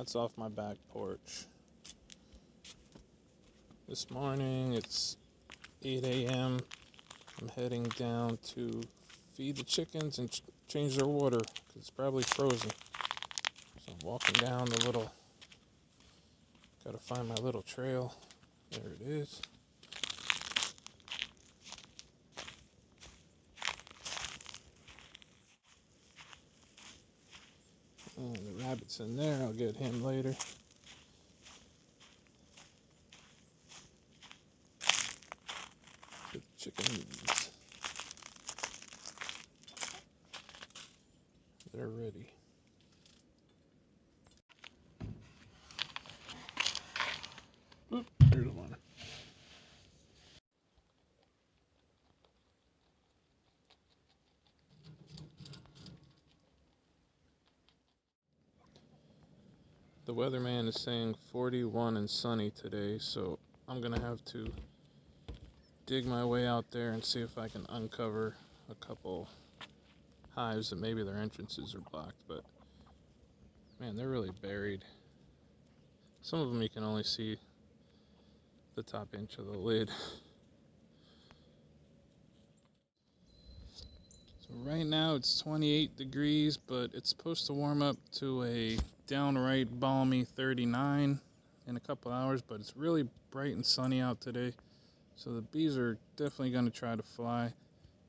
That's off my back porch. This morning it's 8 a.m. I'm heading down to feed the chickens and change their water because it's probably frozen. So I'm walking down the little, gotta find my little trail. There it is. And the rabbit's in there, I'll get him later. The chickens, they're ready. Oop, there's one. The weatherman is saying 41 and sunny today, so I'm gonna have to dig my way out there and see if I can uncover a couple hives that maybe their entrances are blocked, but man, they're really buried. Some of them you can only see the top inch of the lid. So right now it's 28 degrees, but it's supposed to warm up to a downright balmy 39 in a couple hours, but it's really bright and sunny out today, so the bees are definitely going to try to fly.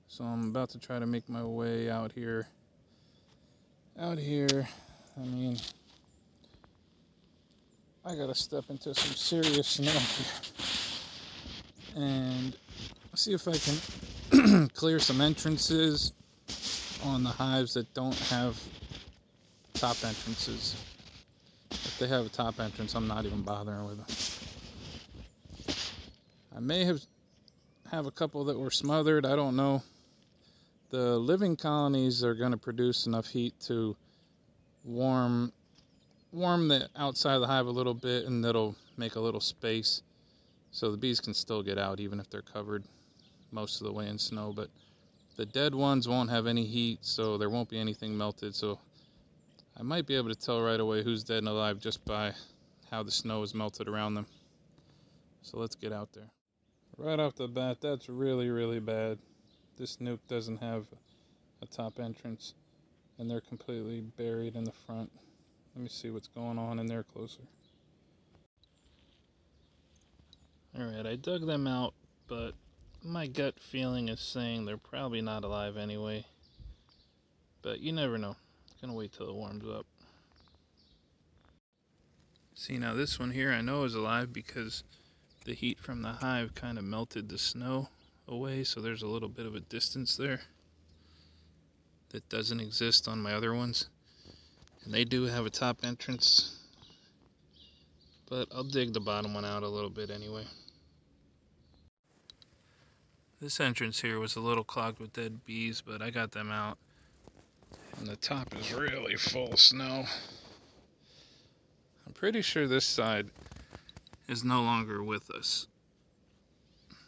So I'm about to try to make my way out here. I mean, I gotta step into some serious snow here and see if I can clear some entrances on the hives that don't have top entrances. If they have a top entrance, I'm not even bothering with them. I may have a couple that were smothered, I don't know. The living colonies are going to produce enough heat to warm the outside of the hive a little bit, and that'll make a little space so the bees can still get out even if they're covered most of the way in snow. But the dead ones won't have any heat, so there won't be anything melted, so I might be able to tell right away who's dead and alive just by how the snow is melted around them. So let's get out there. Right off the bat, that's really, really bad. This nuke doesn't have a top entrance, and they're completely buried in the front. Let me see what's going on in there closer. Alright, I dug them out, but my gut feeling is saying they're probably not alive anyway. But you never know. Gonna wait till it warms up. See, now this one here I know is alive because the heat from the hive kind of melted the snow away, so there's a little bit of a distance there that doesn't exist on my other ones. And they do have a top entrance, but I'll dig the bottom one out a little bit anyway. This entrance here was a little clogged with dead bees, but I got them out. And the top is really full of snow. I'm pretty sure this side is no longer with us.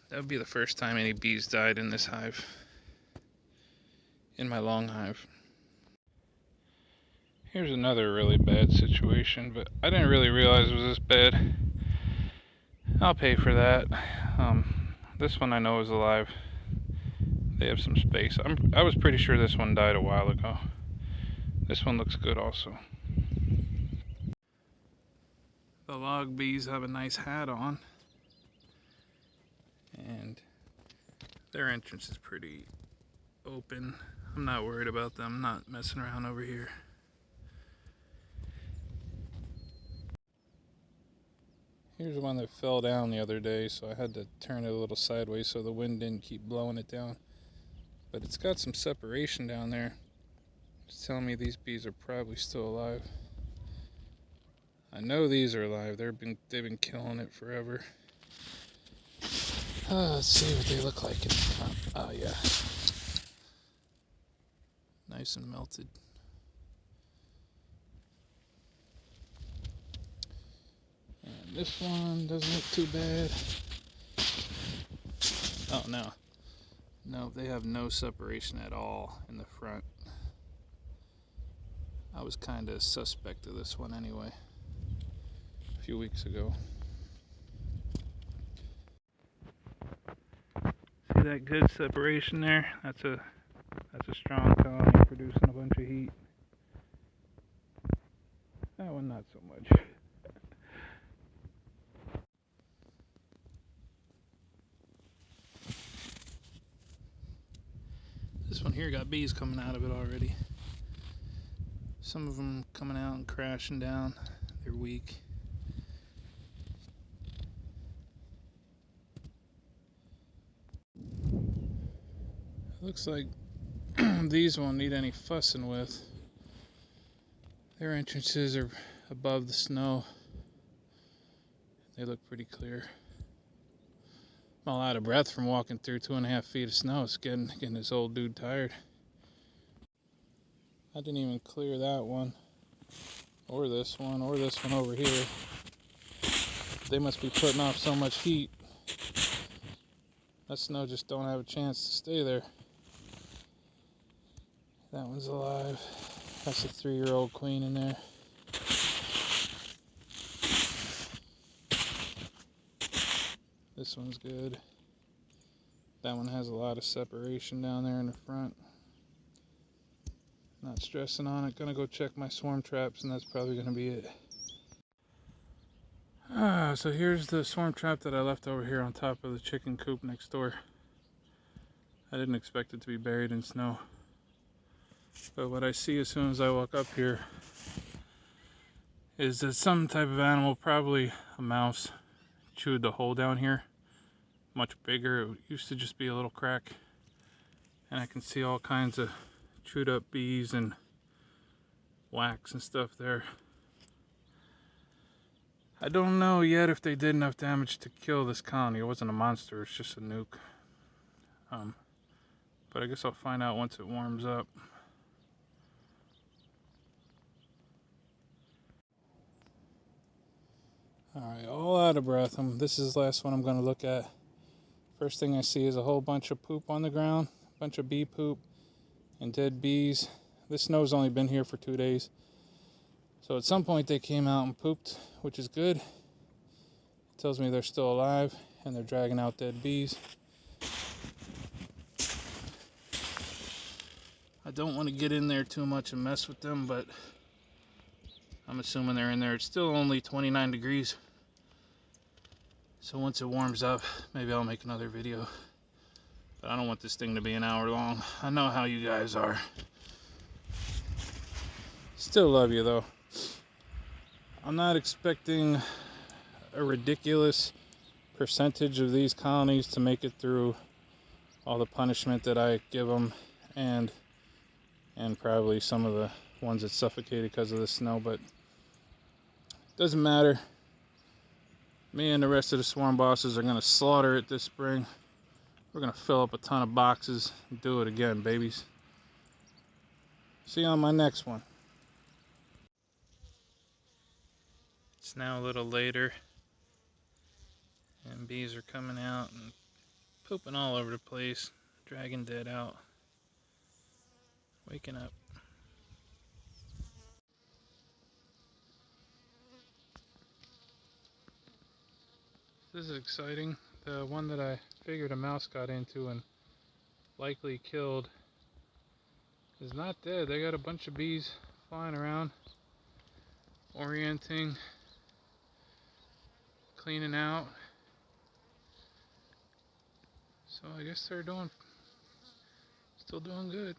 That would be the first time any bees died in this hive, in my long hive. Here's another really bad situation, but I didn't really realize it was this bad. I'll pay for that. This one I know is alive. They have some space. I was pretty sure this one died a while ago. This one looks good also. The log bees have a nice hat on, and their entrance is pretty open. I'm not worried about them, I'm not messing around over here. Here's one that fell down the other day, so I had to turn it a little sideways so the wind didn't keep blowing it down. But it's got some separation down there. It's telling me these bees are probably still alive. I know these are alive. They've been killing it forever. Let's see what they look like in the front. Oh yeah, nice and melted. And this one doesn't look too bad. Oh no, they have no separation at all in the front. I was kind of suspect of this one anyway. few weeks ago. See that good separation there? That's a strong colony producing a bunch of heat. That one not so much. This one here got bees coming out of it already. Some of them coming out and crashing down. They're weak. Looks like these won't need any fussing with. Their entrances are above the snow. They look pretty clear. I'm all out of breath from walking through 2.5 feet of snow. It's getting this old dude tired. I didn't even clear that one, or this one over here. They must be putting off so much heat. That snow just don't have a chance to stay there. That one's alive. That's a 3-year-old queen in there. This one's good. That one has a lot of separation down there in the front. Not stressing on it. Gonna go check my swarm traps, and that's probably gonna be it. So here's the swarm trap that I left over here on top of the chicken coop next door. I didn't expect it to be buried in snow. But what I see as soon as I walk up here is that some type of animal, probably a mouse, chewed the hole down here. Much bigger. It used to just be a little crack. And I can see all kinds of chewed up bees and wax and stuff there. I don't know yet if they did enough damage to kill this colony. It wasn't a monster, it's just a nuke. But I guess I'll find out once it warms up. Alright, all out of breath. This is the last one I'm going to look at. First thing I see is a whole bunch of poop on the ground. A bunch of bee poop and dead bees. This snow's only been here for 2 days. So at some point they came out and pooped, which is good. It tells me they're still alive and they're dragging out dead bees. I don't want to get in there too much and mess with them, but I'm assuming they're in there. It's still only 29 degrees. So once it warms up, maybe I'll make another video. But I don't want this thing to be an hour long. I know how you guys are. Still love you though. I'm not expecting a ridiculous percentage of these colonies to make it through all the punishment that I give them, and probably some of the ones that suffocated because of the snow, but doesn't matter. Me and the rest of the swarm bosses are going to slaughter it this spring. We're going to fill up a ton of boxes and do it again, babies. See you on my next one. It's now a little later, and bees are coming out and pooping all over the place, dragging dead out, waking up. This is exciting. The one that I figured a mouse got into and likely killed is not dead. They got a bunch of bees flying around, orienting, cleaning out. So I guess they're still doing good.